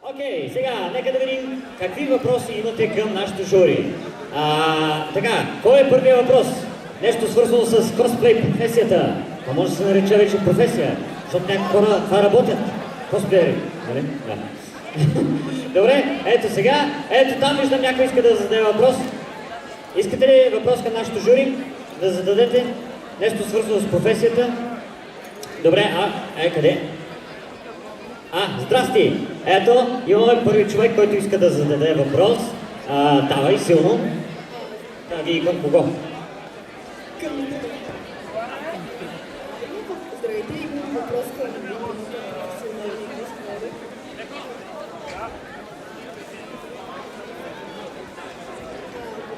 Окей, сега нека да видим какви въпроси имате към нашото жури. Така, кой е първият въпрос? Нещо свързано с косплей професията. Това може да се нарече вече професия, защото някакви хора това работят. Косплеери, нали? Да. Добре, ето сега, ето там виждам някой иска да зададе въпрос. Искате ли въпрос към нашото жури? Да зададете нещо свързано с професията? Добре, къде? Здрасти! Ето, имаме първи човек, който иска да зададе въпрос. Давай силно. И към кого? Здравейте, имам въпрос към професионални косплеери.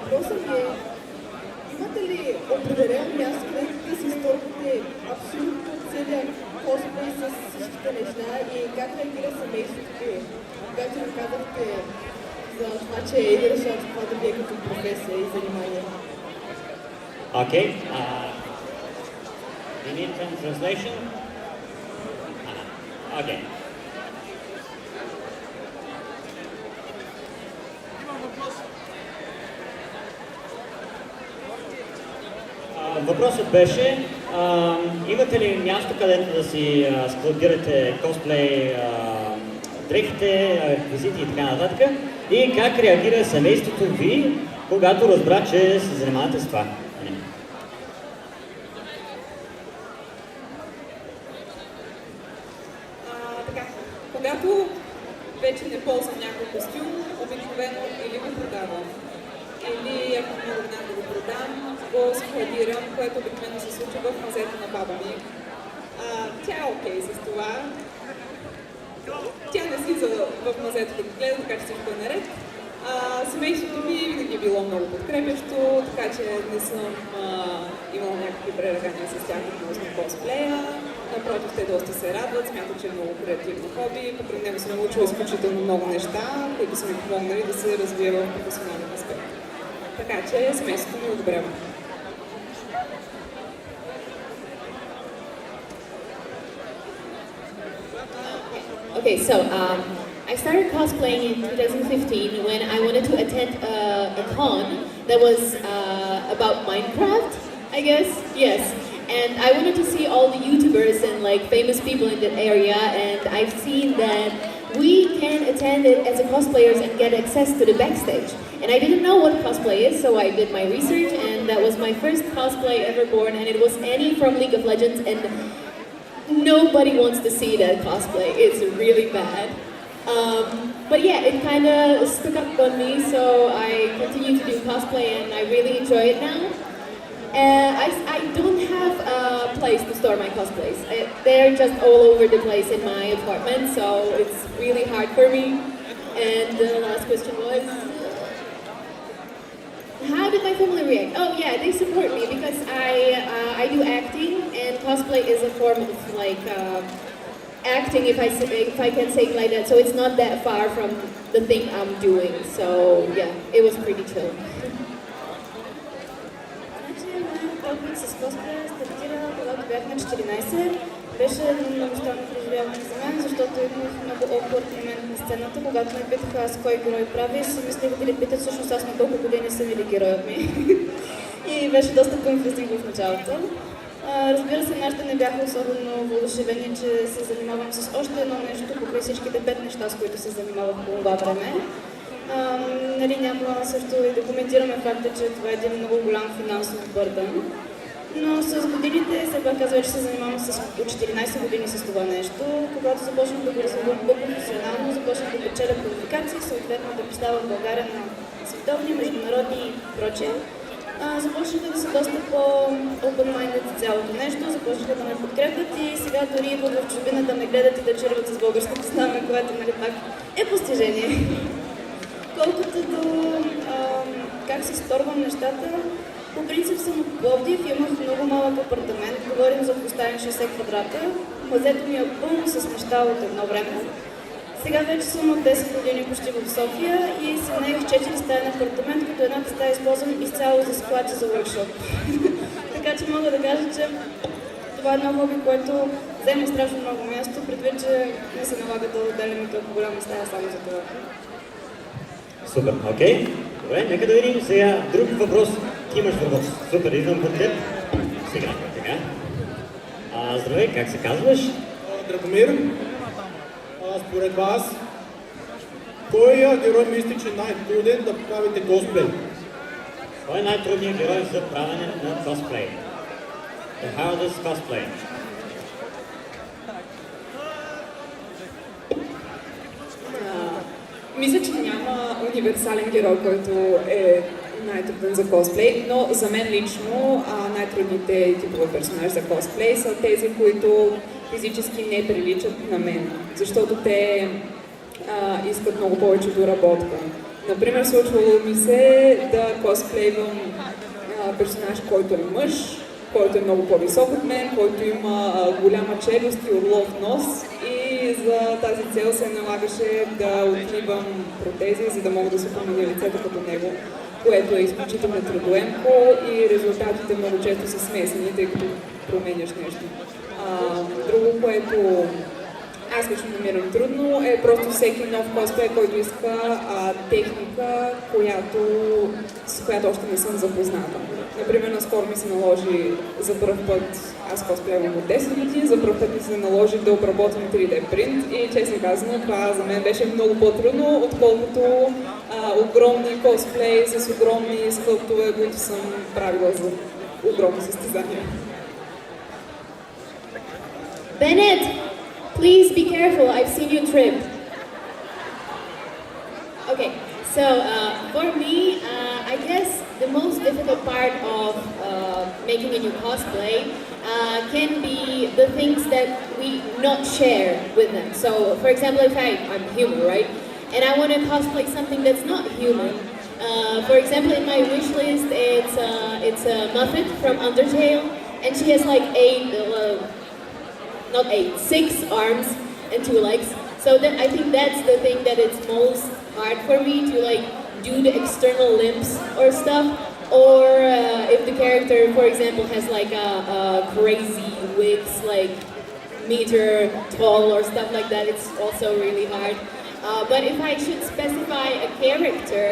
Въпросът ми е, имате ли определено място, където да си изтърпите абсолютно целият косплей с всичките неща и как реагира семейството ви? Когато ми казахте за това, че и решават това да ви е като професия и занимание. Okay. You need translation? Okay. Въпросът беше, имате ли място, където да си складирате косплей дрехите, реквизити и така нататък? И как реагира семейството ви, когато разбра, че се занимавате с това? Когато вече не ползвам някой костюм, обикновено или го продавам. Или ако мога да го продам, го складирам, което обикновено се случва в мазето на баба ми. Тя е окей с това. Тя не слиза в мазето да го гледа, така че всичко е наред. Семейството ми винаги е било много подкрепящо, така че не съм имала някакви пререкания с тях относно косплея. Напротив, те доста се радват, смятат, че е много креативно хоби. Покрай него съм научила изключително много неща, които са ми помогнали да се развия в професионален аспект. Така че семейството ми одобрява. Okay, so I started cosplaying in 2015 when I wanted to attend a con that was about Minecraft, I guess. Yes. And I wanted to see all the YouTubers and like famous people in that area, and I've seen that we can attend it as a cosplayers and get access to the backstage. And I didn't know what cosplay is, so I did my research, and that was my first cosplay ever born, and it was Annie from League of Legends, and nobody wants to see that cosplay. It's really bad. But yeah, it kind of stuck up on me, so I continue to do cosplay, and I really enjoy it now. I don't have a place to store my cosplays. They're just all over the place in my apartment, so it's really hard for me. And the last question was, how did my family react? Oh yeah, they support me because I do acting, and cosplay is a form of like acting, if I can say it like that. So it's not that far from the thing I'm doing. So yeah, it was pretty chill. Опит с косплея стартира, когато бях на 14. Беше едно много странно преживяване за мен, защото имах много awkward момент на сцената, когато ме питаха аз кой герой правя и си мислех да ли питат всъщност аз на колко години съм или героят ми. И беше доста конфузинг в началото. Разбира се, нашите не бяха особено въодушевени, че се занимавам с още едно нещо, покрай всичките 5 неща, с които се занимавах по това време. Няма също и да коментираме факта, че това е един много голям финансов бърдън. Но с годините, все пак казва, че се занимавам от 14 години с това нещо. Когато започнах да го развивам по-професионално, започнах да печеля квалификации, съответно да представя в България на световни, международни и прочее. Започнаха да са доста по-open-minded за цялото нещо, започнаха да ме подкрепят и сега дори идват в чужбина да ме гледат и да черват с българското знаме, което нали пак е постижение. Колкото до как се сторвам нещата, по принцип съм от Пловдив, имах много малък апартамент, говорим за поставен 60 квадрата. Мазето ми е пълно с неща от едно време. Сега вече съм от 10 години почти в София и се наех 4 стаен апартамент, като едната стая използвам изцяло за склад и за workshop. Така че мога да кажа, че това е едно хоби, което взема страшно много място, предвид, че не се налага да отделяме толкова голяма стая само за това. Супер, окей. Добре, нека да видим сега друг въпрос. Ти имаш въпрос. Супер, идвам към теб. Сега, така. Здравей, как се казваш? Драгомир, според вас, кой герой мисли, че е най-труден да правите косплей? Кой е най-трудният герой за правене на косплей? The hardest cosplay. Мисля, че няма универсален герой, който е най-труден за косплей, но за мен лично най-трудните типове персонажи за косплей са тези, които физически не приличат на мен, защото те искат много повече доработка. Например, случвало ми се да косплейвам персонаж, който е мъж, който е много по-висок от мен, който има голяма челюст и орлов нос, и за тази цел се налагаше да отливам протези, за да мога да се променя лицето като него, което е изключително трудоемко и резултатите много често са смесени, тъй като променяш нещо. Друго, което аз лично намирам трудно, е просто всеки нов косплей, който иска техника, с която още не съм запозната. Например, наскоро ми се наложи за първ път, аз косплеявам от 10 години, за първ път ми се наложи да обработвам 3D принт и честно казано, това за мен беше много по-трудно, отколкото огромни косплеи с огромни скълптове, които съм правила за огромни състезания. Bennett, please be careful. I've seen you trip. Okay, so for me, I guess the most difficult part of making a new cosplay can be the things that we not share with them. So, for example, if I'm human, right? And I want to cosplay something that's not human. For example, in my wish list, it's Muffet from Undertale, and she has like 6 arms and 2 legs. So I think that's the thing that it's most hard for me to like do the external limbs or stuff. Or if the character, for example, has like a crazy wigs, like meter tall or stuff like that, it's also really hard. But if I should specify a character,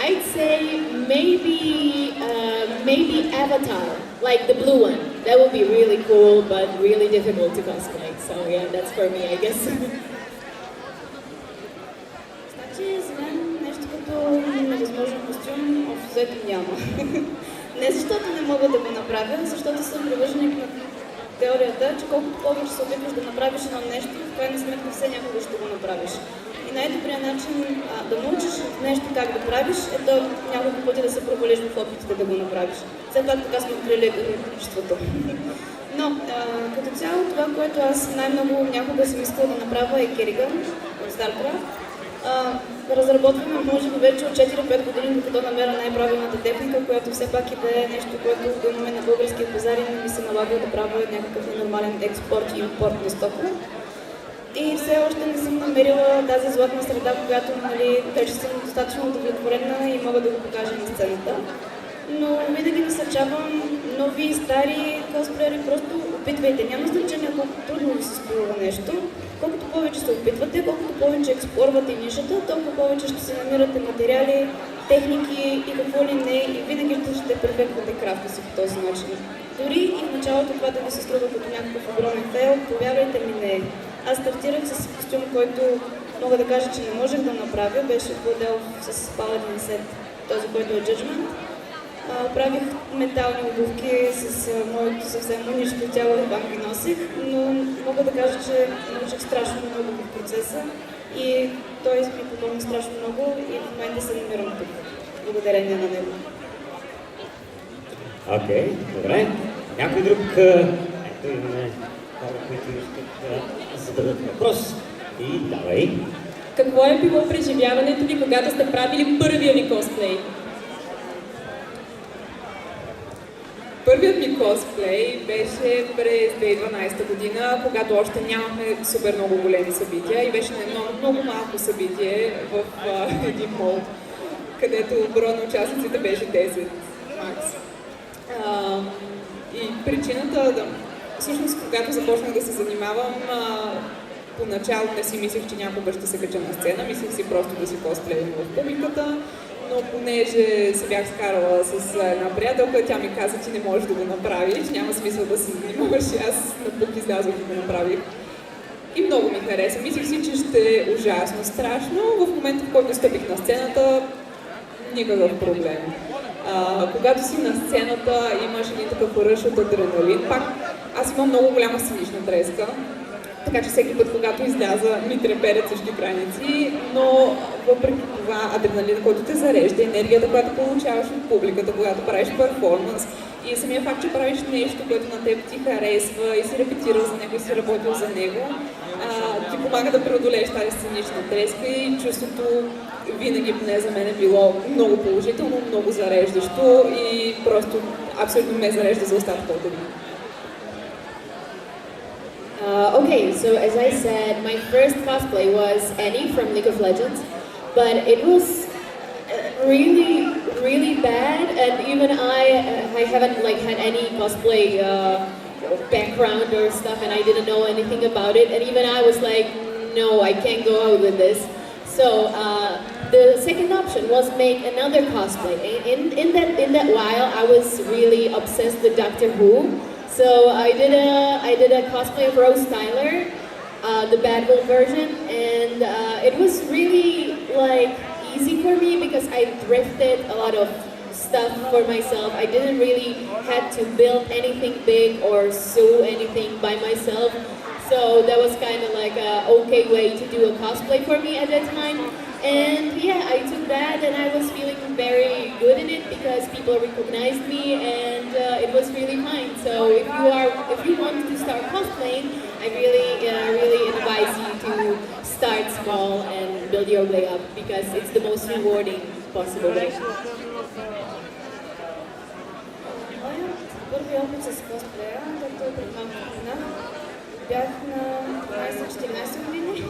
I'd say maybe Avatar, like the blue one. That would be really cool, but really difficult to cosplay. So yeah, that's for me, I guess. Значи за мен нещо като невъзможен костюм общо взето няма. Не защото не мога да го направя, защото съм привърженик на теорията, че колкото повече се опитваш да направиш едно нещо, в крайна сметка все някога ще го направиш. И най-добрият начин да научиш нещо как да правиш е то няколко пъти да се провалиш в опитите да го направиш. Все пак така сме открили економичеството. Но като цяло това, което аз най-много някога съм искала да направя е Кериган от StarCraft. Разработваме може би вече от 4-5 години, докато намеря най-правилната техника, която все пак и да е нещо, което да имаме на българския пазар и не ми се налага да правя някакъв ненормален експорт и импорт на стока. И все още не съм намерила тази златна среда, която вече съм достатъчно удовлетворена и мога да го покажа на сцената. Но винаги насърчавам нови и стари косплеери, просто опитвайте. Няма значение колко трудно ви се струва нещо. Колкото повече се опитвате, колкото повече експлорвате нишата, толкова повече ще се намирате материали, техники и какво ли не, и винаги ще перфектвате крафта си по този начин. Дори и в началото това да ви се струва като някакъв огромен фейл, повярвайте ми, не. Аз стартирах с костюм, който мога да кажа, че не можех да направя, беше модел с Paladin Set, този, който е Judgment. Правих метални обувки с моето съвсем унишко тяло и там ги носих, но мога да кажа, че научих страшно много в процеса и той ми помогна страшно много и в момента се намирам тук, благодарение на него. Окей, добре. Някой друг? Ето имаме хора, които искат да зададат въпрос. И давай. Какво е било преживяването ви, когато сте правили първия ви косплей? Първият ми косплей беше през 2012 година, когато още нямахме супер много големи събития и беше на едно много малко събитие в един мол, където броя на участниците беше 10 макс. И причината всъщност, когато започнах да се занимавам, поначало не си мислех, че някога ще се кача на сцена, мислех си просто да си косплеям в публиката, но понеже се бях скарала с една приятелка, тя ми каза, че не можеш да го направиш, няма смисъл да се занимаваш, и аз напук излязох и го направих. И много ми хареса. Мислих си, че ще е ужасно страшно. В момента, в който стъпих на сцената, никакъв проблем. Когато си на сцената, имаш един такъв ръш от адреналин. Пак, аз имам много голяма сценична треска, така че всеки път, когато изляза, ми треперят всички граници, но въпреки това адреналина, който те зарежда, енергията, която получаваш от публиката, когато правиш перформанс и самия факт, че правиш нещо, което на теб ти харесва и си репетирал за него и си работил за него, ти помага да преодолееш тази сценична треска и чувството винаги, поне за мен, е било много положително, много зареждащо и просто абсолютно ме зарежда за остатъка от деня. Okay, so as I said, my first cosplay was Annie from League of Legends, but it was really bad, and even I haven't like had any cosplay background or stuff, and I didn't know anything about it, and even I was like, no, I can't go out with this. So the second option was make another cosplay. In that while, I was really obsessed with Doctor Who. So I did a cosplay of Rose Tyler, the Badville version, and it was really like easy for me because I thrifted a lot of stuff for myself. I didn't really had to build anything big or sew anything by myself. So that was kind of like a okay way to do a cosplay for me at that time. And yeah, I took that and I was feeling very good in it because people recognized me and it was really fine. So if you want to start cosplaying, I really advise you to start small and build your way up because it's the most rewarding possible way. Първият опит с косплея, както пред малко споменах, бях на 13-14 години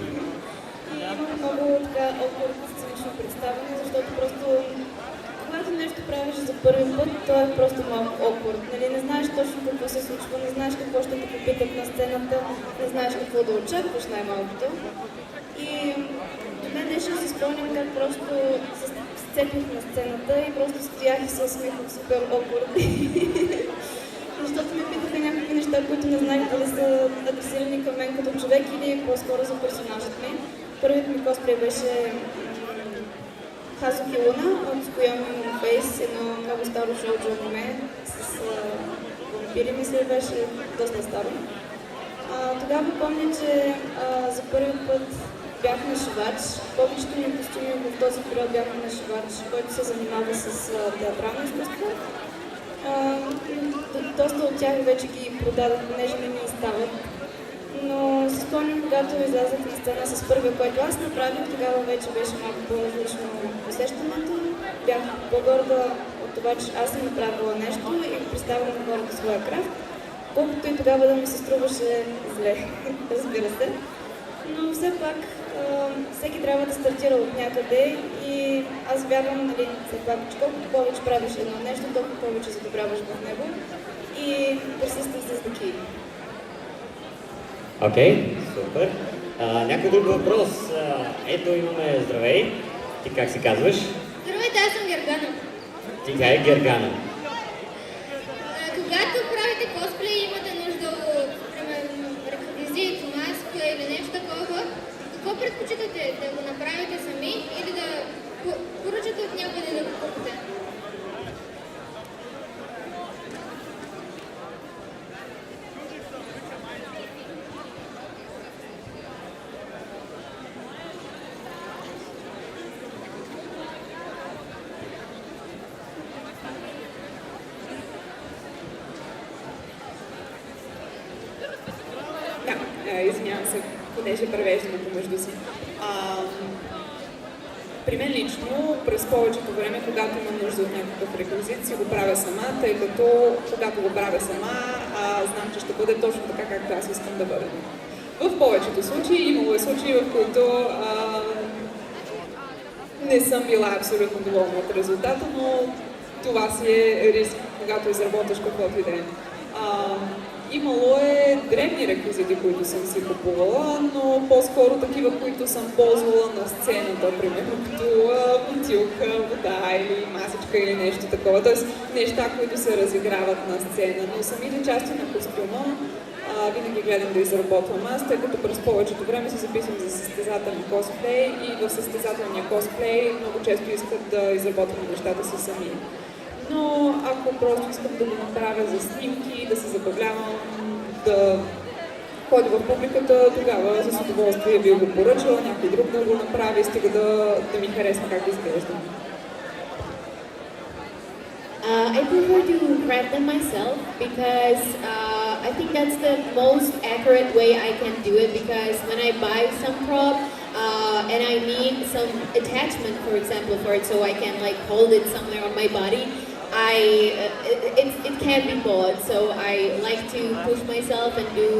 и имах много така awkward сценично представяне, защото просто когато нещо правиш за първи път, то е просто малко awkward. Нали, не знаеш точно какво се случва, не знаеш какво ще те попитат на сцената, не знаеш какво да очакваш най-малкото. И до мен днешно си спомням как просто се сцепих на сцената и просто стоях и се усмихвах супер awkward. Защото ме питаха някакви неща, които не знаех дали са адресирани към мен като човек или по-скоро за персонажът ми. Първият ми косплей беше Хазуки Луна от Коями Фейс, едно много старо шоуджо аниме с вампири, мисля, беше доста старо. Тогава помня, че за първи път бях на шивач. Повечето ми костюми в този период бяха на шивач, който се занимава с театрално изкуство. Доста от тях вече ги продадах, понеже не ми остават. Но си спомням, когато излязах на сцена с първия, който аз направих, тогава вече беше малко по-различно усещането. Бях по-горда от това, че аз съм направила нещо и представям на хората своя крафт. Колкото и тогава да ми се струваше зле, разбира се. Но все пак всеки трябва да стартира от някъде и аз вярвам, нали, все пак, че колкото повече правиш едно нещо, толкова повече задобряваш в него и persistence is the key. Окей, супер. Някой друг въпрос? Ето имаме здравей. Ти как се казваш? Здравейте, аз съм Гергана. Ти как е Гергана? Когато правите косплей и имате нужда от, примерно, реквизит, маска или нещо такова, какво предпочитате? Да го направите сами или да поръчате от някъде да го купите? Извинявам се, понеже превеждаме помежду си. При мен лично, през повечето време, когато имам нужда от някакъв реквизит, си го правя сама, тъй като когато го правя сама, знам, че ще бъде точно така, както аз искам да бъде. В повечето случаи, имало е случаи, в които не съм била абсолютно доволна от резултата, но това си е риск, когато изработваш каквото и да е. Имало е древни реквизити, които съм си купувала, но по-скоро такива, които съм ползвала на сцената, примерно като бутилка, вода или масичка или нещо такова. Т.е. неща, които се разиграват на сцена, но самите части на костюма винаги гледам да изработвам аз, тъй като през повечето време се записвам за състезателен косплей и в състезателния косплей много често искат да изработвам нещата си сами. Но ако просто искам да го направя за снимки, да се забавлявам, да ходя в публиката, тогава с удоволствие би го поръчала, някой друг да го направи, стига да ми харесва как изглежда. I prefer to craft them myself because I think that's the most accurate way I can do it, because when I buy some prop and I need some attachment, for example, for it so I can like hold it somewhere on my body, it can be bought, so I like to push myself and do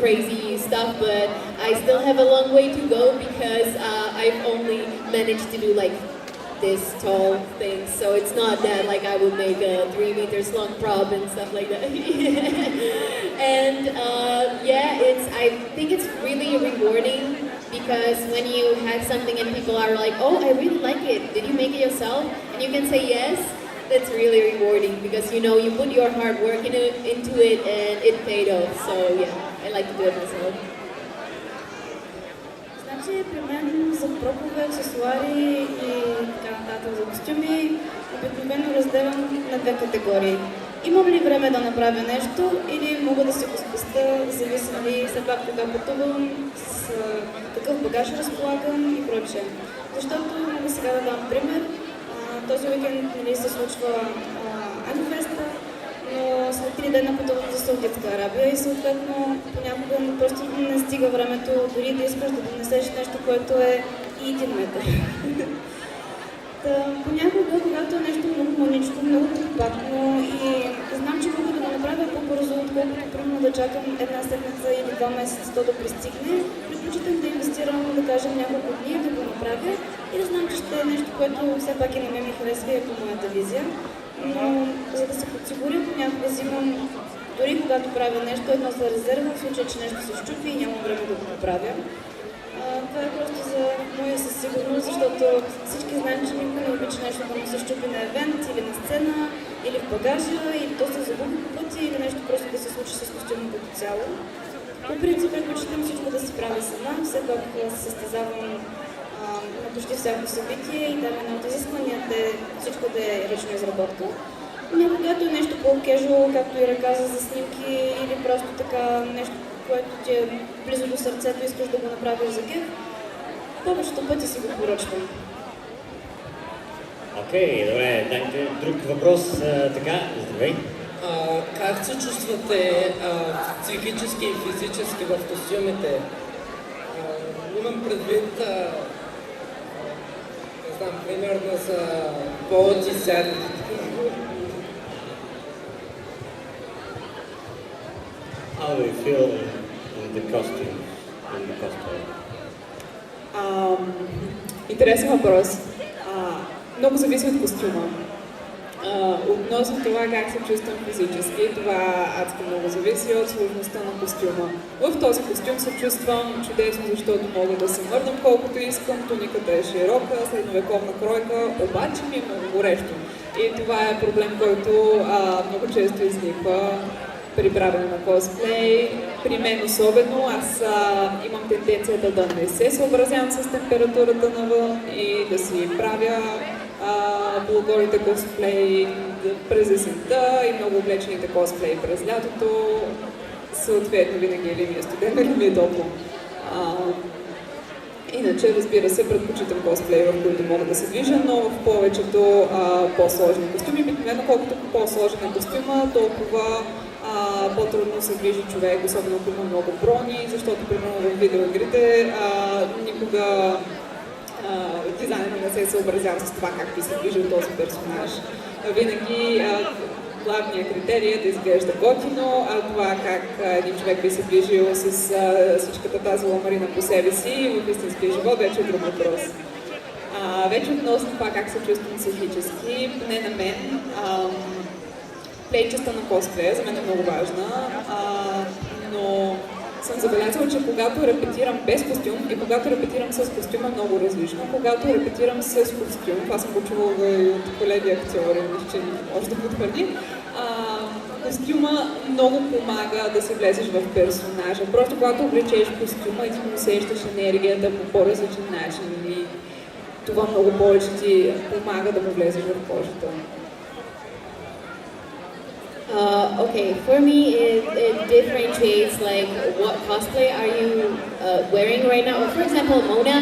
crazy stuff, but I still have a long way to go because I've only managed to do like this tall thing, so it's not that like I would make a 3 meters long prop and stuff like that. And yeah, I think it's really rewarding, because when you have something and people are like, oh, I really like it, did you make it yourself? And you can say yes, that's really rewarding, because you know you put your hard work into it and it paid off. So yeah, I like to do it myself. Значи при мен за пропове, аксесуари и така нататък за костюми обикновено разделям на две категории. Имам ли време да направя нещо или мога да си го спестя, зависи нали все пак кога пътувам, с какъв багаж разполагам и прочее. Защото мога сега да дам пример. Този уикенд нали, се случва AniFest, но след 3 дена пътувам за Саудитска Арабия и съответно понякога просто не стига времето дори да искаш да донесеш нещо, което е и 1 метър. Понякога, когато е нещо много маничко, много компактно и знам, че мога да го направя по-бързо, отколкото примерно да чакам 1 седмица или 2 месеца то да пристигне, предпочитам да инвестирам, да кажем, няколко дни да го направя и да знам, че ще е нещо, което все пак и на мен ми харесва и е по моята визия. Но за да се подсигуря, понякога взимам, дори когато правя нещо, едно за резерва, в случай, че нещо се щупи и нямам време да го направя. Това е просто за моя със сигурност, защото всички знаем, че никой не обича нещо да му се щупи на евент или на сцена, или в багажа, или то се загуби по пъти, или нещо просто да се случи с костюма като цяло. По принцип предпочитам всичко да се прави сама, все пак се състезавам на почти всяко събитие и там едно от изискванията е всичко да е ръчна изработка. Но когато е нещо по-кежуал, както и ръказа за снимки или просто така нещо, което ти е близо до сърцето, искаш да го направиш за кеф, повечето пъти си го поръчвам. Окей, добре, дайте друг въпрос. Така, здравей. Как се чувствате психически и физически в костюмите? Имам предвид, не знам, примерно за полети сядки. How do you feel in the costume? Интересен въпрос. Много зависи от костюма. Относно това как се чувствам физически, това адски много зависи от сложността на костюма. В този костюм се чувствам чудесно, защото мога да се мърдам колкото искам, туниката е широка, средновековна кройка, обаче ми е много горещо. И това е проблем, който много често изниква при правене на косплей. При мен особено, аз имам тенденцията да не се съобразявам с температурата навън и да си правя Bulgarите косплей през есента и много облечените косплеи през лятото. Съответно винаги или ми е студено, или ми е топло. Иначе, разбира се, предпочитам косплеи, в които мога да се движа, но в повечето по-сложни костюми. Обикновено колкото по-сложен е костюма, толкова по-трудно се движи човек, особено ако има много брони, защото примерно в видеоигрите никога дизайнерът не се съобразява с това как би се движил този персонаж. Винаги главният критерий е да изглежда готино, а това как един човек би се движил с всичката тази ламарина по себе си в истинския живот вече е друг въпрос. Вече относно това как се чувствам психически, поне на мен, плейчеста на косплея, за мен е много важна, но съм забелязала, че когато репетирам без костюм и когато репетирам с костюм е много различно. Когато репетирам с костюм, това съм го чувала и от колеги актьори, че може да потвърди, костюма много помага да се влезеш в персонажа. Просто когато облечеш костюма и ти усещаш енергията по по-различен начин и това много повече ти помага да влезеш в кожата. Okay, for me it differentiates like what cosplay are you wearing right now. For example, Mona,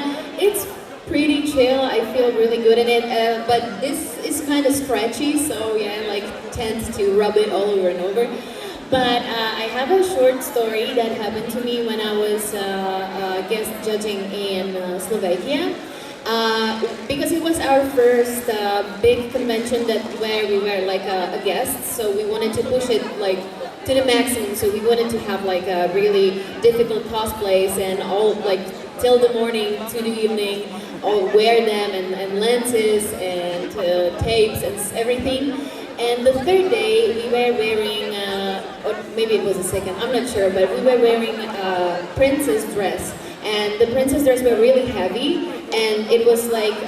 it's pretty chill. I feel really good in it, but this is kind of scratchy, so yeah, I like tend to rub it all over and over. But I have a short story that happened to me when I was guest judging in Slovakia. Because it was our first big convention where we were like a guest, so we wanted to push it like to the maximum. So we wanted to have like a really difficult cosplays and all like till the morning to the evening, all wear them and lenses and tapes and everything. And the third day we were wearing, or maybe it was the second, I'm not sure, but we were wearing a princess dress. And the princess dress were really heavy, and it was like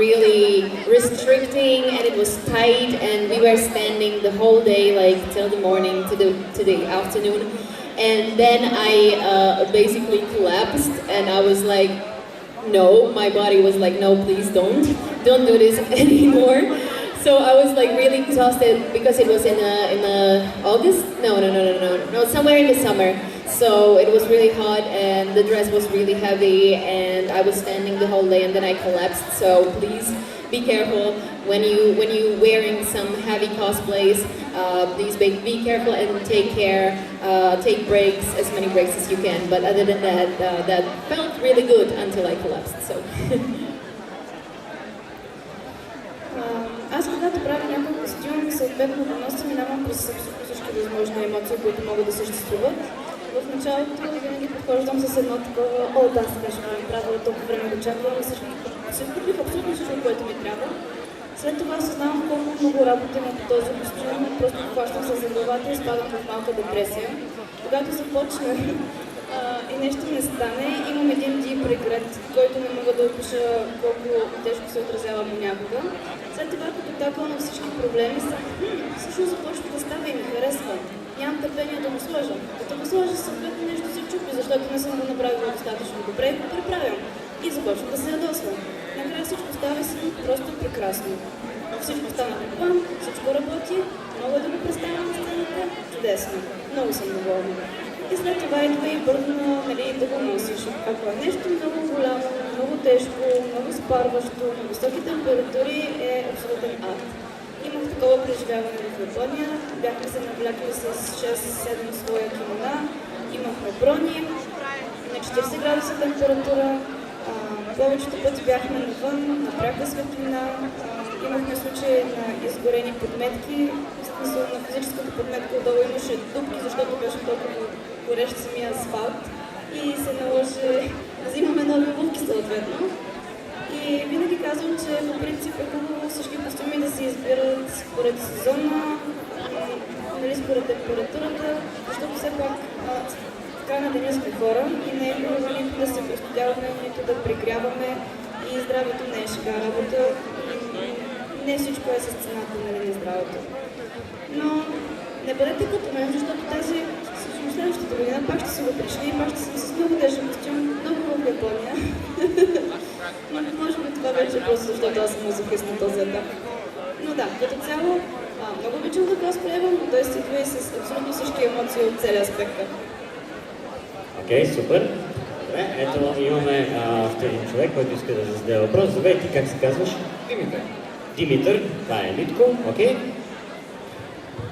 really restricting, and it was tight, and we were standing the whole day, like till the morning to the afternoon. And then I basically collapsed, and I was like, no, my body was like, no, please don't do this anymore. So I was like really exhausted because it was in August? No, somewhere in the summer. So it was really hot and the dress was really heavy and I was standing the whole day and then I collapsed. So please be careful when you wearing some heavy cosplays. Please be careful and take care. Take breaks, as many breaks as you can. But other than that, that felt really good until I collapsed. So. Аз когато правя някой костюм, съответно го нося, минавам през абсолютно всички възможни емоции, които могат да съществуват. В началото винаги подхождам с едно такова, да, сега ще го правя, толкова време го чакам и се впитвих абсолютно всичко, което ми трябва. След това осъзнавам колко много работа има по този костюм, просто хващам се за главата и спадам в малка депресия. Когато започна и нещо не стане, имам един дип регрет, който не мога да опиша колко тежко се отразява понякога. След това, като такъв на всички проблеми, всъщност започва да става и ми харесва. Нямам търпение да го сложа. Като го сложа, съответно нещо се чупи, защото не съм го направила достатъчно добре и го преправям. И започвам да се ядосвам. Накрая всичко става и си просто прекрасно. Всичко стана по план, всичко работи, мога да го представя на сцената, чудесно. Много съм доволна. И след това идва и бързо, нали, да го носиш. Ако е нещо много голямо, много тежко, много спарващо, на високи температури е абсолютен ад. Имах такова преживяване в Япония, бяхме се навлякли с 6-7 своя кимона, имахме брони, на 40 градуса температура, повечето пъти бяхме навън, на пряка светлина, имахме случаи на изгорени подметки, в смисъл на физическата подметка отдолу имаше дупки, защото беше толкова горещ самия асфалт и се наложи да взимаме нови обувки съответно. И винаги казвам, че по принцип е хубаво всички костюми да се избират според сезона, нали, според температурата, защото все пак в края на деня сме хора и не е хубаво нито да се простудяваме, нито да прегряваме и здравето не е шега работа и не всичко е с цената, нали, на здравето. Но не бъдете като мен, защото тази следващата година пак ще се го пришли и пак ще съм с много тежък костюм, много в Япония. Но може би това вече е просто защото аз съм мазохист на този етап. Но да, като цяло много обичам да косплеевам, но той се идва и с абсолютно всички емоции от целия спектър. Окей, супер. Добре, ето имаме още един човек, който иска да зададе въпрос. Здравей, ти как се казваш? Димитър. Димитър, това е Митко, окей.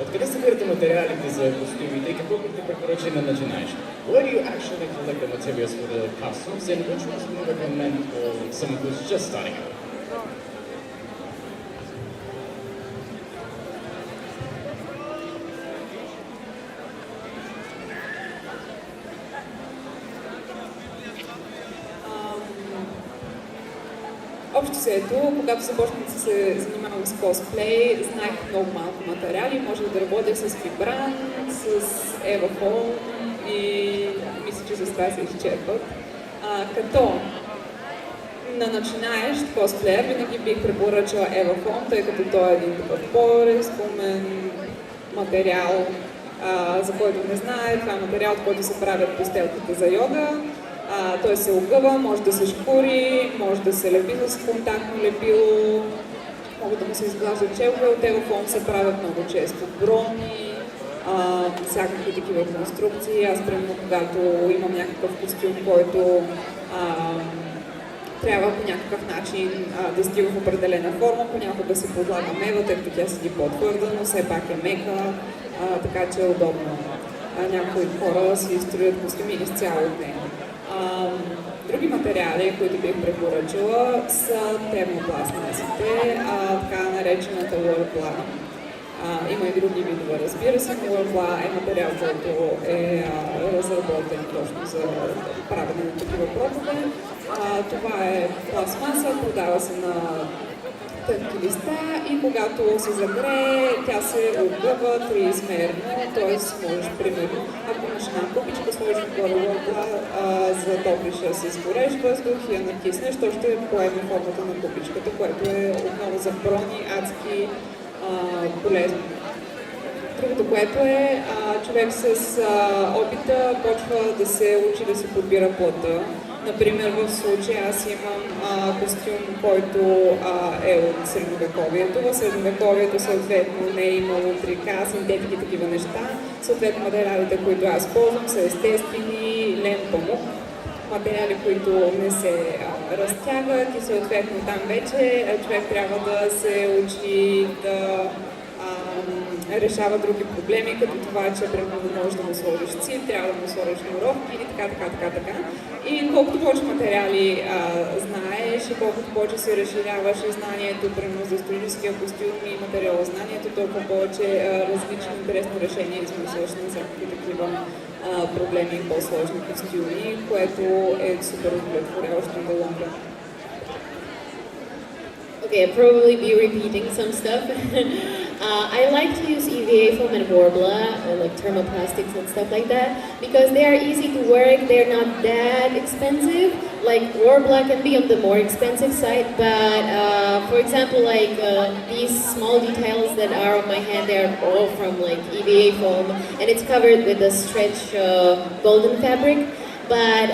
Откъде събирате материалите за костюмите и какво бихте препоръчали на начинаещи? Where do you actually collect the materials for the costumes and which ones would you recommend for someone who's just starting out? Общо взето, когато започнах да се занимавам с косплей, знаех много малко материали, можех да работя с фибран, с евафон и мисля, че с това се изчерпват. Като на начинаещ косплеер винаги бих препоръчала евафон, тъй като той е един такъв по-разумен материал, за който не знае. Това е материал, от който се правят постелките за йога. Той се огъва, може да се шкури, може да се лепи с контактно лепило, могат да му се изглаждат челове. От евафон се правят много често брони, всякакви такива конструкции. Аз, примерно, когато имам някакъв костюм, който трябва по някакъв начин да стига в определена форма, понякога се подлага мева, тъй като тя седи по-твърда, но все пак е мека, така че е удобно. Някои хора си строят костюми изцяло от него. Други материали, които бих препоръчала, са термопластмасите, така наречената уорбла. Има и други видове, разбира се, но уорбла е материал, който е разработен точно за правене на такива продукти. Това е пластмаса, продава се на тънки листа и когато се загрее, тя се огъва триизмерно, т.е. можеш, примерно, ако имаш една купичка, сложиш горе уорбла, затоплиш с горещ въздух и я накиснеш, то ще поеме формата на купичката, което е отново за брони адски полезно. Другото, което е, човек с опита почва да се учи да се подбира плътта. Например, в случая аз имам костюм, който е от средновековието. В средновековието съответно не е имало трика, синтетики, такива неща. Съответно материалите, които аз ползвам, са естествени, лен, памук. Материали, които не се разтягат и съответно там вече човек трябва да се учи да решава други проблеми, като това, че примерно може да му сложиш цит, трябва да му сложиш нуровки и така. И колкото повече материали знаеш и колкото повече се разширяваш и знанието, примерно за историческия костюм и материалознанието, толкова повече различни интересни решения измисляш на всякакви такива проблеми и по-сложни костюми, което е супер удовлетворяващо да лонга. Okay, I'll probably be repeating some stuff. I like to use EVA foam and Worbla, or like thermoplastics and stuff like that, because they are easy to work, they're not that expensive. Like Worbla can be on the more expensive side, but for example, like these small details that are on my hand, they are all from like EVA foam, and it's covered with a stretch golden fabric. But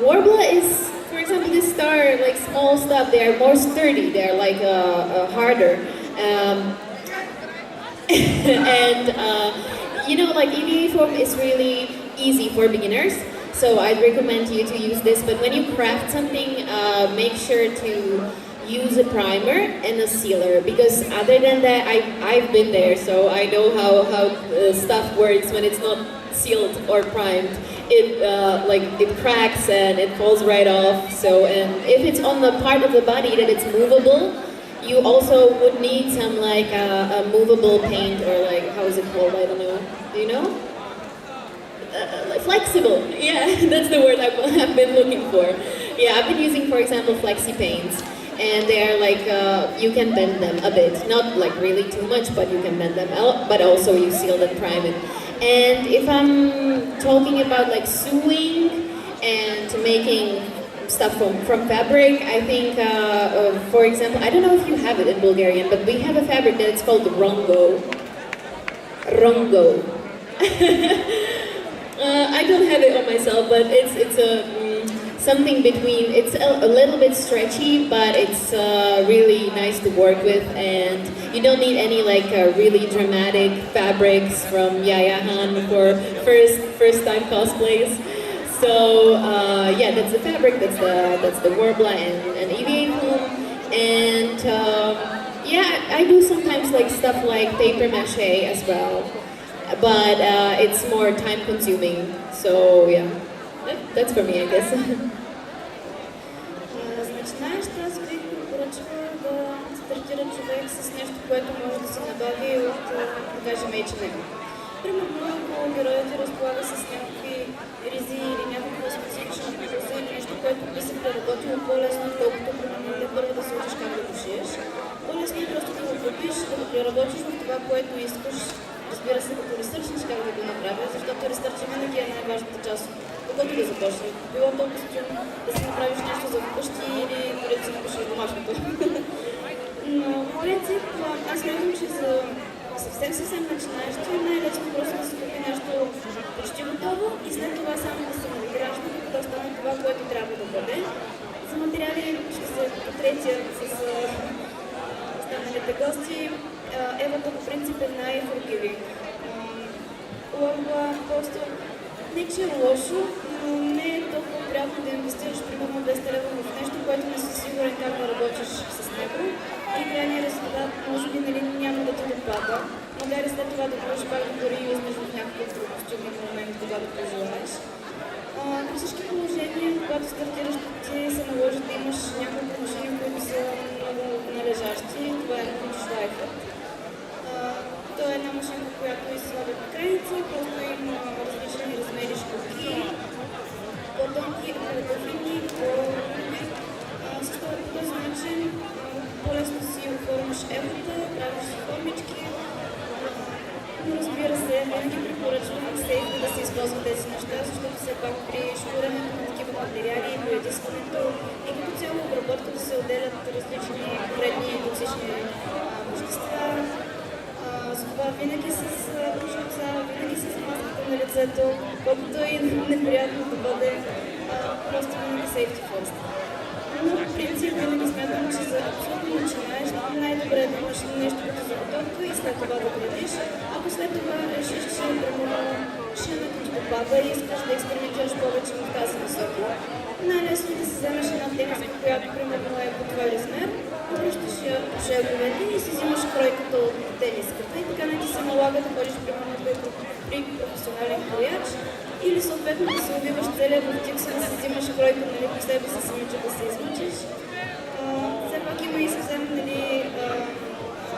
Worbla is, for example, this star, like small stuff, they are more sturdy, they are like harder. And you know, like EVA foam is really easy for beginners, so I'd recommend you to use this. But when you craft something, make sure to use a primer and a sealer, because other than that, I've been there, so I know how stuff works when it's not sealed or primed. It cracks and it falls right off. So, and if it's on the part of the body that it's movable, you also would need some like a movable paint, or like, how is it called? I don't know. Do you know? Like flexible. Yeah, that's the word I've been looking for. Yeah, I've been using, for example, flexi paints. And they are like, you can bend them a bit. Not like really too much, but you can bend them out. But also you seal and prime it. And if I'm talking about like sewing and making stuff from fabric, I think, for example, I don't know if you have it in Bulgarian, but we have a fabric that it's called rongo. Rongo. I don't have it on myself, but it's a something between, it's a little bit stretchy, but it's really nice to work with, and you don't need any like really dramatic fabrics from Yaya Han for first time cosplays. So yeah, that's the fabric, that's the Worbla and EVA foam, and yeah, I do sometimes like stuff like paper mache as well, but it's more time consuming. So yeah, that's for me, I guess. Начинаещ, аз бих препоръчала да стартира човек с нещо, което може да се набави от, да кажем, H&M. Примерно, ако героят разполага с някакви ризи или някаква специфична коза или нещо, което би се преработило работило по-лесно, отколкото примерно първо да се учиш как да го шиеш. По-лесно е просто да го купиш, да го преработиш в това, което искаш. Разбира се, като ресърчнеш как да го направиш, защото ресърчът винаги е най-важната част, когато да започнеш. Било то костюм, да си направиш нещо за вкъщи или дори да си напишеш домашното. Но по принцип, аз смятам, че за съвсем начинаещи най-лесно просто да се купи нещо почти готово и след това само да се надгражда, да остане това, което трябва да бъде. За материали ще се потретя с останалите гости. Евата по принцип е най-forgiving. Логва просто не че е лошо, но не е толкова приятно да инвестираш примерно 200 лева в нещо, което не си сигурен как да работиш с него. И крайният резултат може би няма да те допада, макар и след това да можеш пак да го реюзнеш в някакъв друг костюмен момент, когато пожелаеш. При всички положения, когато стартираш, ти се наложи да имаш няколко машини, които са много належащи. Това е шлайфът. Това е една машинка, която изслабят на крайница, просто има различни размери шкурки, по-тонки, по-фини, по-груби. По този начин по-лесно си оформиш ефта, правиш си формички. Но разбира се, винаги препоръчвам сейфно да се използват тези неща, защото все пак при шкуренето на такива материали и боядисването и като цяло обработка да се отделят различни вредни и токсични вещества. Затова винаги с кожуца, винаги с маската на лицето, колкото и неприятно да бъде, просто винаги safety first. Но в принцип винаги смятам, че за абсолютно начинаеш най-добре да имаш нещо като заготовка и след това да градиш. Ако след това решиш, че примерно шиенето ти попада и искаш да експериментираш повече в тази насока, най-лесно е да си вземеш една тениска, която примерно е по твой размер, връщаш я по шеговете и си взимаш кройката от тениската и така не ти се налага да ходиш примерно при професионален крояч или съответно да се убиваш целия в тикса, да си взимаш кройка, нали, по себе си самиче да се измъчиш. Все пак има и съвсем, нали,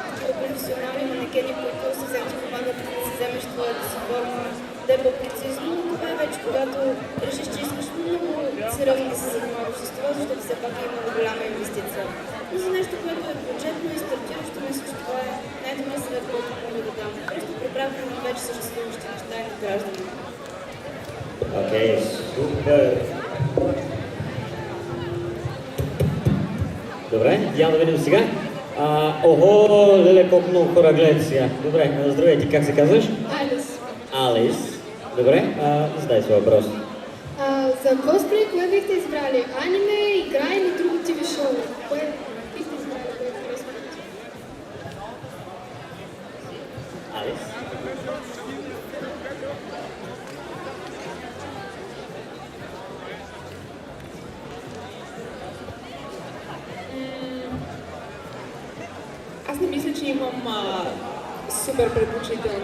такива професионални манекени, които съвсем ти помагат да си вземеш твоята си форма, да е по-прецизно, но това е вече когато решиш, че искаш много сериозно да се занимаваш с това, защото все пак има голяма инвестиция. Но за нещо, което е бюджетно и стартиращо, мисля, че това е най-добър съвет, който мога да дам. Просто преправяме на вече съществуващи неща и надграждане. Окей, супер! Добре, идеално да видим сега. Охо, леле, колко много хора гледат сега. Добре, здравейте, как се казваш? Алис. Алис. Добре, задай своя въпрос. За косплей, кое бихте избрали? Аниме, игра или друго ТВ шоу? Кое бихте избрали, кое харесвате? Алис. Аз не мисля, че имам супер предпочитан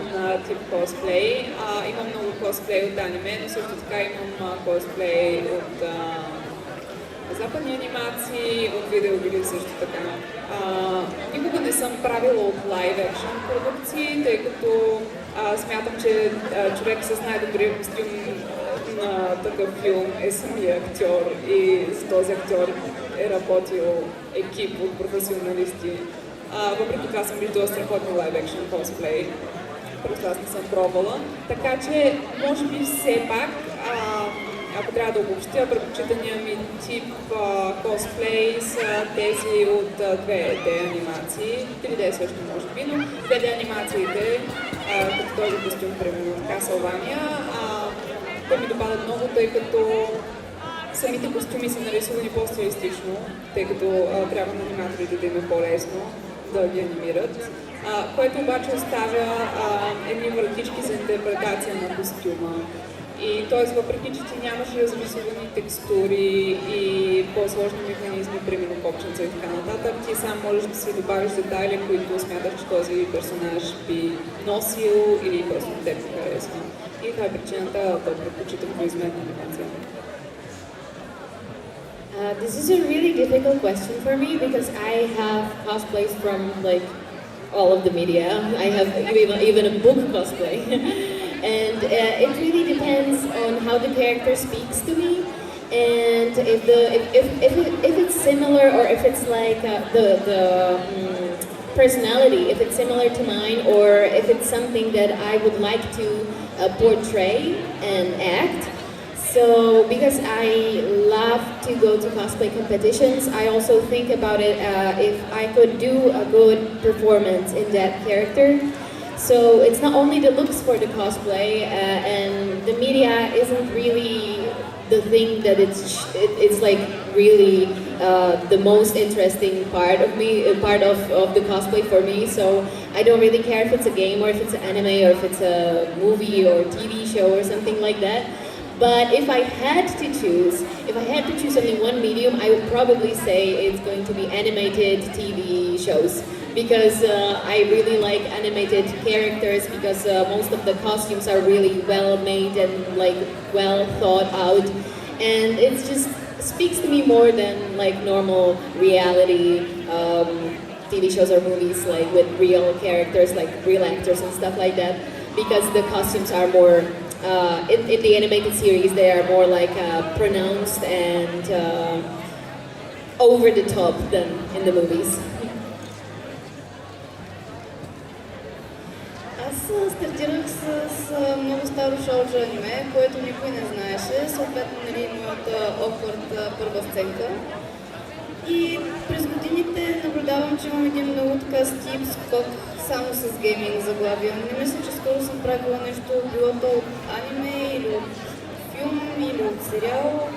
тип косплей. Имам много косплей от аниме, но също така имам косплей от западни анимации, от видеоигри също така. Никога не съм правила от лайв екшн продукции, тъй като смятам, че човек с най-добрия костюм на такъв филм е самия актьор и за този актьор е работил екип от професионалисти. Въпреки това съм виждала страхотни лайв екшн косплей, просто аз не съм пробвала. Така че, може би все пак, ако трябва да обобщя, предпочитания ми тип косплей са тези от 2D анимации, 3D също може би, но 2D анимациите, като този костюм, примерно от Castlevania, те ми допадат много, тъй като самите костюми са нарисувани по-стилистично, тъй като трябва на аниматорите да им е по-лесно да ги анимират, което обаче оставя едни вратички за интерпретация на костюма. И т.е. въпреки, че ти нямаш разрисувани текстури и по-сложни механизми, примерно копченца и така нататък, ти сам можеш да си добавиш детайли, които смяташ, че този персонаж би носил или просто теб ти харесва. И това е причината да предпочитам произведена анимация. This is a really difficult question for me because I have cosplays from like all of the media. I have even a book cosplay. And it really depends on how the character speaks to me and if it's similar, or if it's like personality, if it's similar to mine, or if it's something that I would like to portray and act. So because I love to go to cosplay competitions, I also think about it if I could do a good performance in that character. So it's not only the looks for the cosplay, and the media isn't really the thing that it's like really the most interesting part of me, part of the cosplay for me. So I don't really care if it's a game, or if it's an anime, or if it's a movie or TV show or something like that. But if I had to choose only one medium, I would probably say it's going to be animated TV shows, because I really like animated characters, because most of the costumes are really well made and like well thought out, and it just speaks to me more than like normal reality TV shows or movies, like with real characters, like real actors and stuff like that, because the costumes are more in the animated series, they are more like pronounced and over the top than in the movies. Аз стартирах с много старо шоу за аниме, което никой не знаеше, съответно моята awkward първа сценка. И през годините наблюдавам, че имам един много така стип скок само с гейминг заглавия. Не мисля, че скоро съм правила нещо, било то от аниме или от филм или от сериал.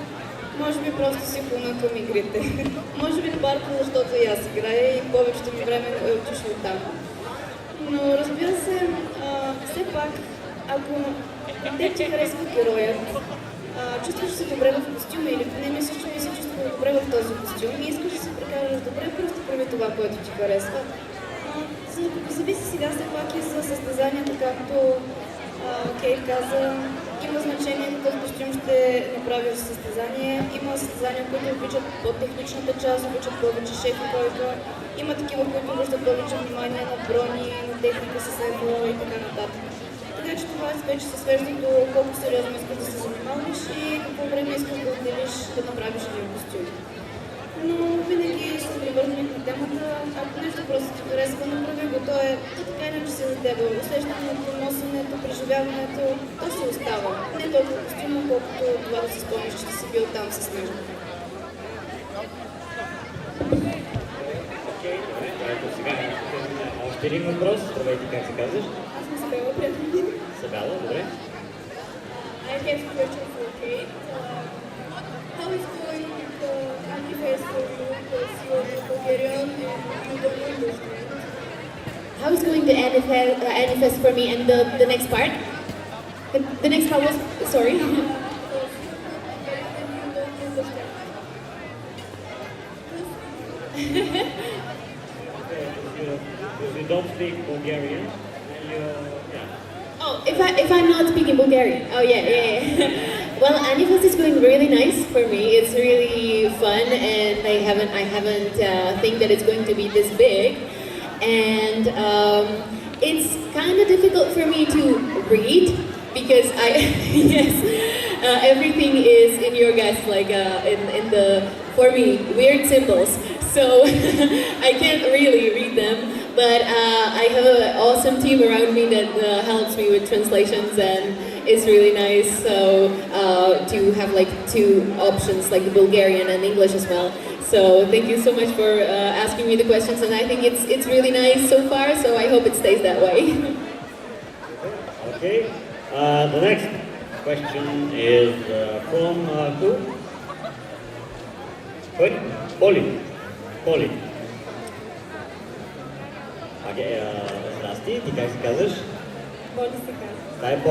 Може би просто си клона към игрите. Може би добарка, защото и аз играя и повечето ми време е отишло там. Но разбира се, все пак, ако те ти харесва героят, чувстваш се добре в костюма или поне мислиш, че ми се чувства добре в този костюм и искаш да се прекараш добре, просто прави това, което ти харесва. Зависи сега все пак и за състезанията, както Кейт каза, има значение какъв костюм ще направиш състезание. Има състезания, които обичат по-техничната част, обичат повече шеф и койка. Има такива, които обръщат повече внимание на брони, на техника с его и така нататък. Така че това вече се свежда до колко сериозно искаш да се занимаваш и какво време искаш да отделиш да направиш един костюм. Но винаги съм привързаник на темата, ако нещо просто ти харесва, направи го, то е така иначе си за теб. Усещането, носенето, преживяването, то си остава. Не толкова костюма, колкото това да си спомниш, че си бил там с него. Ето сега още един въпрос. Здравейте, как се казваш? Аз съм Сабела, приятели. Сабела, добре. I have a question for Kate. How is going AniFest for you, because you're Bulgarian and you don't understand? How is going the AniFest for me, and the next part? The next part was, sorry? If you don't speak Bulgarian, yeah. Oh, if I'm not speaking Bulgarian. Oh yeah. Well, AniFest is going really nice for me. It's really fun, and I haven't think that it's going to be this big, and it's kind of difficult for me to read because yes, everything is in your guess, like in the, for me, weird symbols. So I can't really read them, but I have an awesome team around me that helps me with translations, and it's really nice. So to have like two options, like the Bulgarian and English as well. So thank you so much for asking me the questions, and I think it's really nice so far. So I hope it stays that way. Okay. The next question is from who? Good? Поли. Окей, здрасти, ти как се казваш? Поли се казва. Това е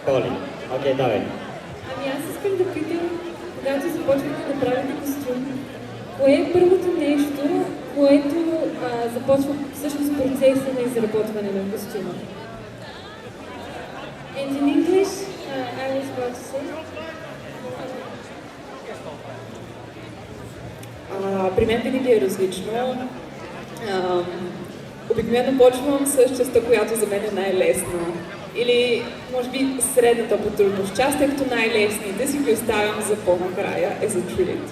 Поли. Окей, давай. Ами аз искам да питам, когато започвате да правите костюм, кое е първото нещо, което започва всъщност процеса на изработване на костюма? And in English, I was about to say. При мен винаги е различно. Обикновено почвам с частта, която за мен е най-лесна. Или, може би, средната по трудност част, тъй като най-лесните си ги оставям за по-накрая, as a treat.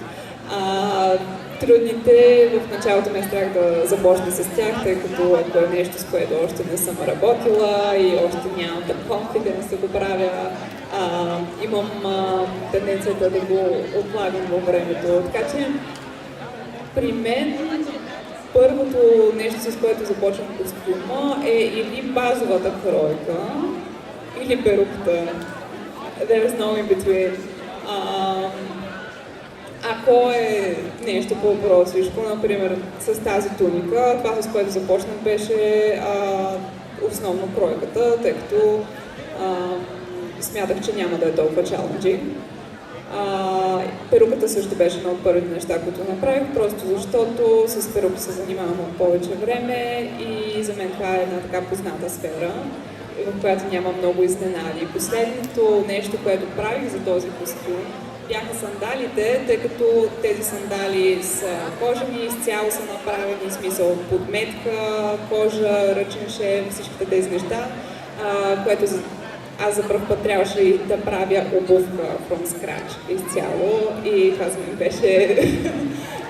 Трудните в началото ме страх да започна с тях, тъй като ако е нещо, с което още не съм работила и още нямам confidence да го правя, имам тенденцията да го отлагам във времето. Така че при мен първото нещо, с което започвам костюма, е или базовата кройка, или перуката. There is no in between. Ако е нещо по-простичко, например с тази туника, това с което започнах беше основно кройката, тъй като смятах, че няма да е толкова challenging. Перуката също беше едно от първите неща, които направих, просто защото с перука се занимавам от повече време и за мен това е една така позната сфера, в която няма много изненади. Последното нещо, което правих за този костюм, бяха сандалите, тъй като тези сандали са кожени, изцяло са направени, смисъл подметка, кожа, ръчен шев, всичките тези неща, което аз за първ път трябваше да правя обувка from scratch изцяло и това за мен беше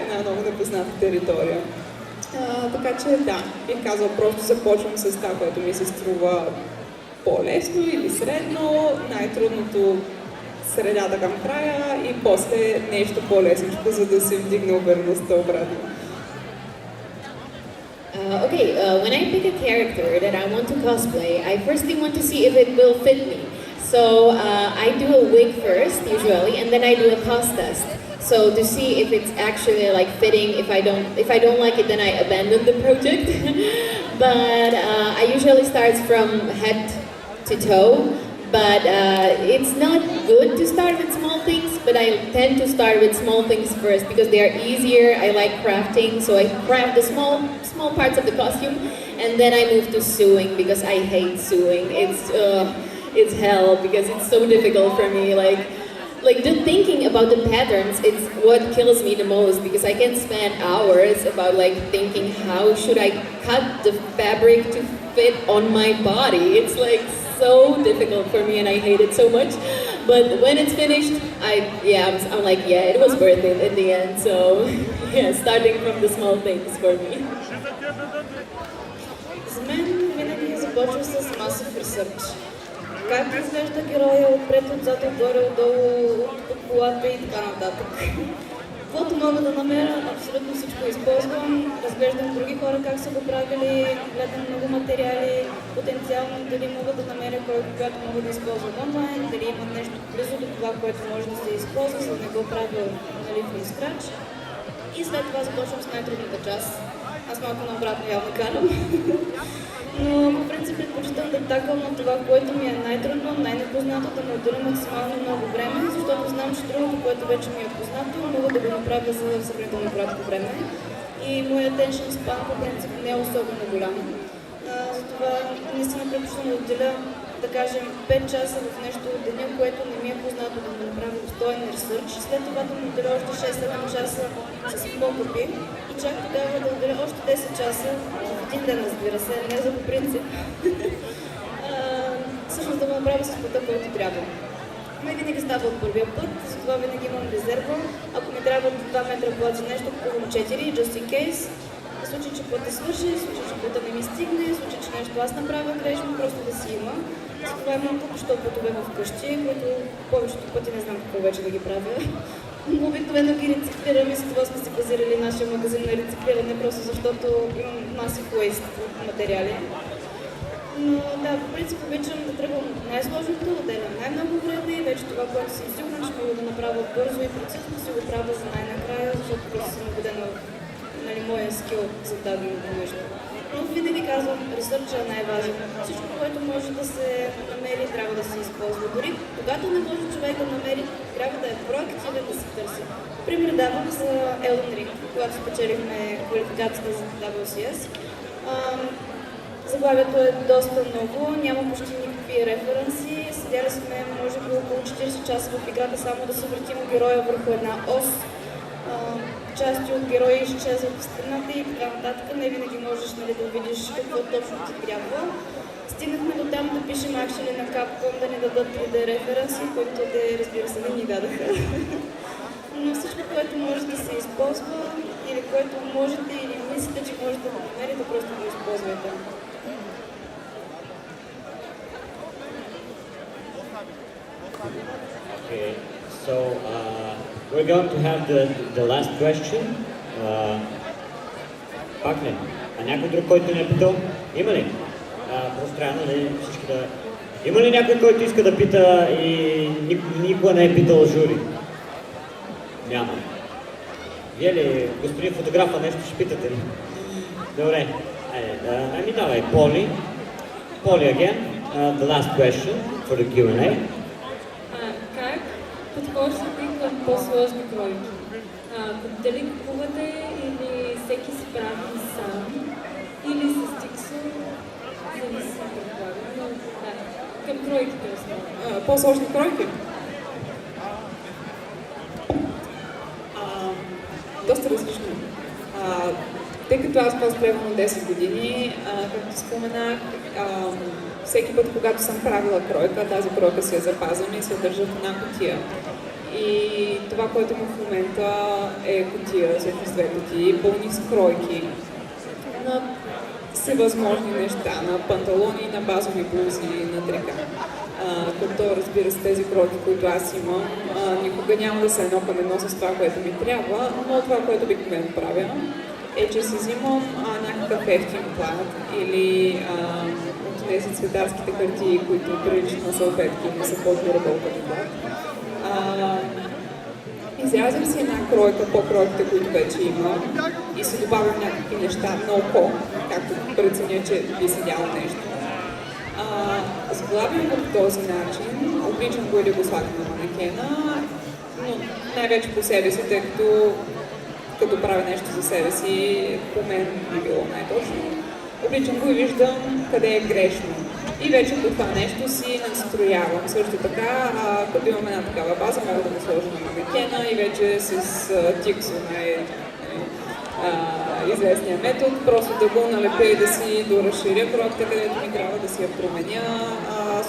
една много непозната територия. Така че да, бих казала, просто започвам с това, което ми се струва по-лесно или средно, най-трудното средата към края и после нещо по-лесничко, за да се вдигне увереността обратно. When I pick a character that I want to cosplay, I firstly want to see if it will fit me. So I do a wig first, usually, and then I do a cos test. So to see if it's actually like fitting. If I don't like it, then I abandon the project. But I usually start from head to toe. But it's not good to start with small things, but I tend to start with small things first because they are easier. I like crafting, so I craft the small parts of the costume, and then I move to sewing because I hate sewing. It's hell because it's so difficult for me. Like the thinking about the patterns, it's what kills me the most because I can spend hours about like thinking how should I cut the fabric to fit on my body. It's like so difficult for me and I hate it so much. But when it's finished, I'm like, yeah, it was worth it in the end. So yeah, starting from the small things for me. За мен винаги започва с massive research. Как изглежда героя отпред, отзад, отгоре, отдолу, от колата и така нататък. Каквото мога да намеря, абсолютно всичко използвам, разглеждам други хора как са го правили, гледам много материали, потенциално дали мога да намеря който мога да използвам онлайн, дали има нещо близо до това, което може да се използва, за да не го правя from scratch. И след това започвам с най-трудната част. Аз малко наобратно явно карам. Но по принцип предпочитам да такам на това, което ми е най-трудно, най-непознато, да ме отделя максимално много време, защото знам, че другото, което вече ми е познато, мога да го направя за сравнително кратко време. И моят attention span по принцип не е особено голям. Затова наистина предпочитам да отделя, да кажем, 5 часа в нещо от деня, което не ми е познато, да ме направя достоен ресърч. След това да му отделя още 6-7 часа с покупи и чак тогава да отделя още 10 часа в един ден, разбира се, не за по принцип. Всъщност да го направя с пътя, който трябва. Не винаги става от първия път, затова винаги имам резерва. Ако ми трябва 2 метра плача нещо, купувам 4, just in case. В случай, че пътя свърши, в случай, че пътя не ми стигне, в случай, че нещо аз направя грешно, просто да си има. Затова имам току-що пътове вкъщи, които повечето пъти не знам какво вече да ги правя. Но обикновено ги рециклирам и за това сме си базирали нашия магазин на рециклиране, просто защото имам massive waste от материали. Но да, по принцип обичам да тръгвам най-сложното, да делям най-много време и вече това, което съм сигурна, че мога да направя бързо и прецизно, си го правя за най-накрая, защото просто съм убедена в моя скил за даденото нещо. Но винаги казвам, ресърчът е най-важен. Всичко, което може да се намери, трябва да се използва. Дори когато не може човек да намери, трябва да е проактивен да се търси. Пример давам за Elden Ring, когато спечелихме квалификацията за WCS. Заглавието е доста много, няма почти никакви референси. Седяли сме, може би, около 40 часа в играта само да се въртим героя върху една ос. Части от герои изчезват в страната и така нататък. Не винаги можеш да видиш какво точно ти трябва. Стигнахме до там да пишем акшени на Capcom, да ни дадат 3D референси, които те, разбира се, не ни дадаха. Но всичко, което може да се използва, или което можете, или мислите, че можете да намерите, просто го използвайте. Okay, so we're going to have the last question. Пак не. А някой друг, който не е питал? Има ли? Просто трябва, нали, всички да... Има ли някой, който иска да пита и никога не е питал жури? Няма. Вие ли, господин фотографа, нещо ще питате ли? Добре. Ами давай, Поли. Поли again, the last question for the Q&A. Как подхождате към по-сложни кройки? Дали купувате или всеки се прави сам? Или с тиксо? Зависи, предполагам. Но да, към кройките основно. По-сложни кройки? Доста различно. Тъй като аз косплеявам от 10 години, както споменах, всеки път, когато съм правила кройка, тази кройка си я запазвам и се държа в една кутия. И това, което има в момента е кутия, всъщност две кутии, пълни с кройки на всевъзможни неща, на панталони, на базови блузи, на трика. Като, разбира се, тези кройки, които аз имам, никога няма да са едно към едно с това, което ми трябва, но това, което обикновено правя, е, че си взимам някакъв ефтин плат или от тези цветарските хартии, които приличат на салфетки и не са по-durable като плат. Изрязвам си една кройка по кройките, които вече имам и си добавям някакви неща на око, както преценя, че би седяло нещо. Сглабям го по този начин, обличам го или го слагам на манекена, но най-вече по себе си, тъй като правя нещо за себе си, по мен би било най-точно. Обличам го и виждам къде е грешно. И вече по това нещо си настроявам. Също така, като имам една такава база, мога да го сложа на манекена и вече с тиксо, известния метод, просто да го налепя и да си доразширя кройката, където ми трябва да си я променя.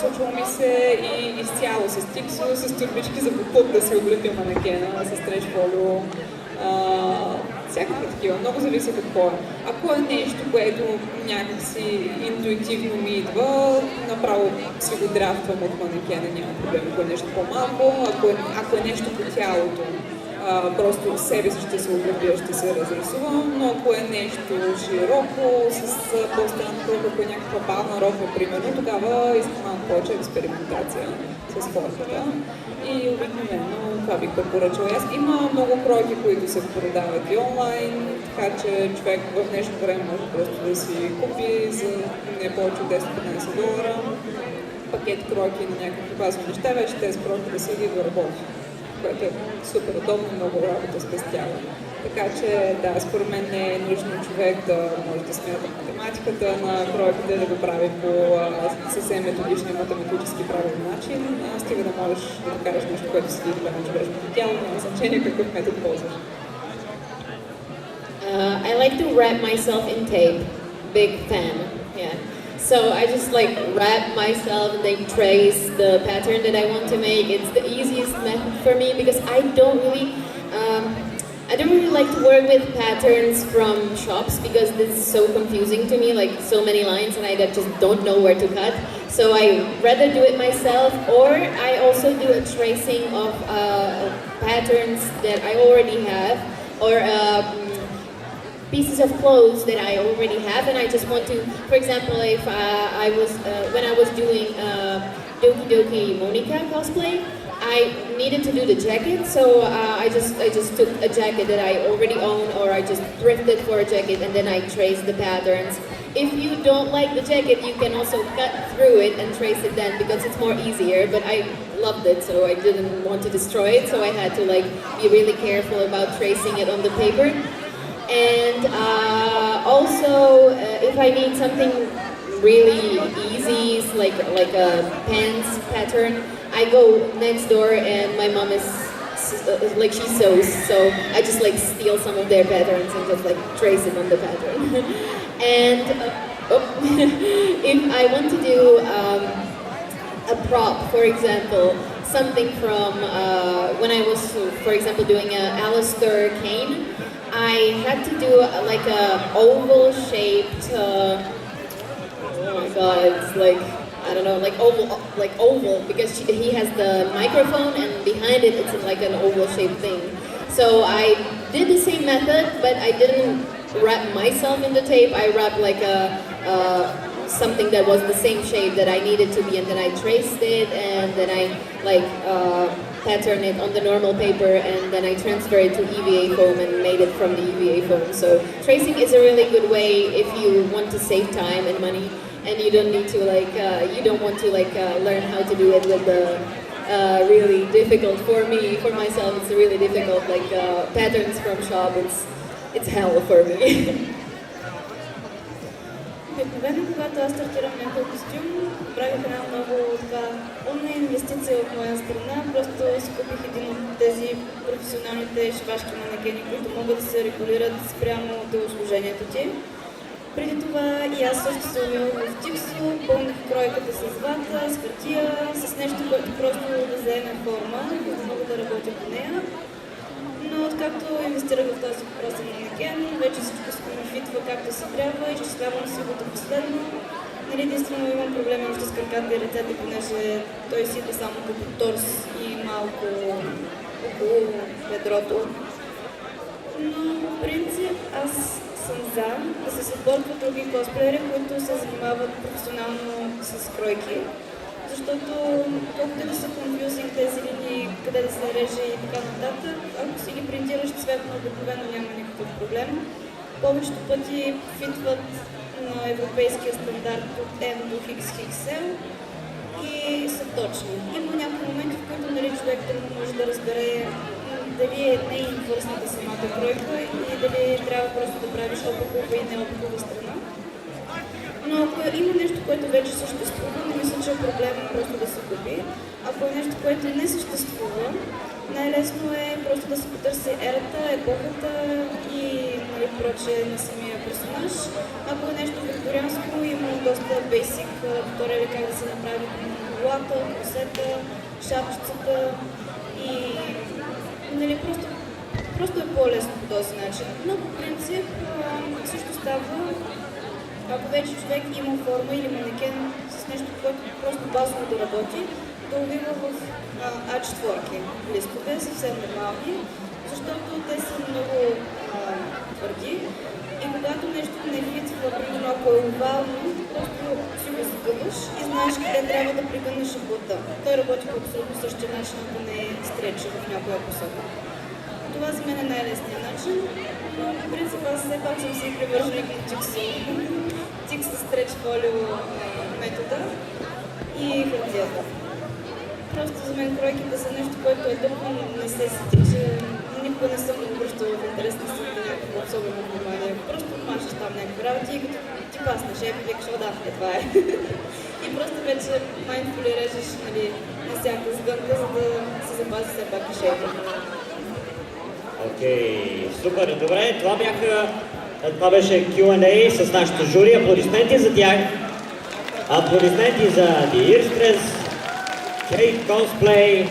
Случва ми се и изцяло с тиксо, с турбички за попут да си облепя манекена, с стреч фолио. Всякакви такива, много зависи какво е. Ако е нещо, което някакси интуитивно ми идва, направо си го драфтвам от манекена, няма проблем. Ако е нещо по-малко, ако е нещо по тялото, просто себе си ще се облепя, ще се разрисувам, но ако е нещо широко, с по-странна кръга, ако е някаква бална роква, примерно, тогава искам малко повече експериментация с формата. И обикновено това бих препоръчала. Има много кройки, които се продават и онлайн, така че човек в днешно време може просто да си купи за не повече от 10-15 долара пакет кройки на някакви базови неща, вече тези кройки да си да работи, което е супер удобно, много работа спестява. Така че, да, според мен не е нужно човек да може да смята математиката на кройките, да го прави по съвсем методичен и математически правилен начин. Стига да можеш да покажеш нещо, което седи добре на човешкото тяло, няма значение какъв метод ползваш. I like to wrap myself in tape. Big fan, yeah. So I just like wrap myself and then trace the pattern that I want to make. It's the easiest method for me because I don't really like to work with patterns from shops because this is so confusing to me, like so many lines and I just don't know where to cut. So I rather do it myself, or I also do a tracing of patterns that I already have, or pieces of clothes that I already have, and I just want to, for example, if when I was doing Doki Doki Monica cosplay, I needed to do the jacket, so I just took a jacket that I already own, or I just thrifted for a jacket, and then I traced the patterns. If you don't like the jacket, you can also cut through it and trace it then, because it's more easier, but I loved it, so I didn't want to destroy it, so I had to like be really careful about tracing it on the paper. And also, if I need something really easy, like a pants pattern, I go next door and my mom is like she sews, so I just like steal some of their patterns and just like trace it on the pattern. And if I want to do a prop, for example, something from when I was, for example, doing a Alistair Kane, I had to do like a oval-shaped. Oh my God! It's like I don't know, like oval, because he has the microphone, and behind it, it's like an oval-shaped thing. So I did the same method, but I didn't wrap myself in the tape. I wrapped like something that was the same shape that I needed to be, and then I traced it, and then I like patterned it on the normal paper, and then I transferred it to EVA foam and made it from the EVA foam. So tracing is a really good way if you want to save time and money, and you don't need to you don't want to learn how to do it with the really difficult, for myself, it's really difficult, patterns from shop, it's hell for me. Обикновено, когато аз стартирам някой костюм, правих една много умна инвестиция от моя страна. Просто си купих един от тези професионалните шивашки манекени, които могат да се регулират спрямо телосложението ти. Преди това и аз също се умила в тиксо, пълних кройката с вата, с хартия, с нещо, което просто да заеме форма, за да мога да работя по нея. Но откакто инвестирах в този въпросен манекен, вече всичко се фитва както се трябва, изчислявам си го до последно. Единствено имам проблеми още с краката и ръцете, понеже той си идва само като торс и малко около бедрото. Но в принцип аз съм за да се съборват други косплеери, които се занимават професионално с кройки. Защото колкото да са конфюзинг тези линии, къде да се реже и така нататък, ако си ги принтираш цветно, обикновено няма никакъв проблем. Повечето пъти фитват на европейския стандарт от M до XXL и са точни. Има някакви моменти, в които човек може да разбере дали не е върсната самата кройка и дали трябва просто да правиш опакова и неопакова страна. Но ако има нещо, което вече съществува, не мисля, че е проблем просто да се купи. Ако е нещо, което не съществува, най-лесно е просто да се потърси ерата, епохата и прочее на самия персонаж. Ако е нещо викторианско, има доста бейсик туториали как да се направи колата, косета, шапчицата и просто е по-лесно по този начин. Но по принцип също става, ако вече човек има форма или манекен с нещо, което просто базово да работи, да увива в А4 листове, съвсем нормални, защото те са много твърди и когато нещо не фитва, примерно ако е овално, просто си го загъваш и знаеш къде трябва да пригънеш плътта. Той работи по абсолютно същия начин, ако не е стречи в някоя посока. Това за мен е най-лесният начин, но по принцип аз все пак съм си привърженик на тикс стреч фолио метода и хартията. Просто за мен кройките са нещо, което е дълго не се сети, че никога не съм обръщала в интерес на света някакво особено внимание. Просто мачаш там някакви работи и като ти паснеш, викаш, да, това е. И просто вече майндфули режеш на всяка сгънка, за да се запази все пак и шейка. Окей, супер, добре, това беше Q&A с нашото жури. Аплодисменти за тях. Аплодисменти за The Earstress, Kate Cosplay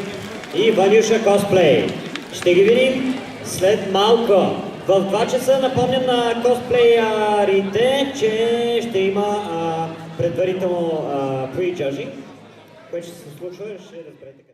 и WANYUSHA Cosplay. Ще ги видим след малко. В 2 часа напомням на косплеярите, че ще има предварително pre-judging, което ще се случва, ще разберете.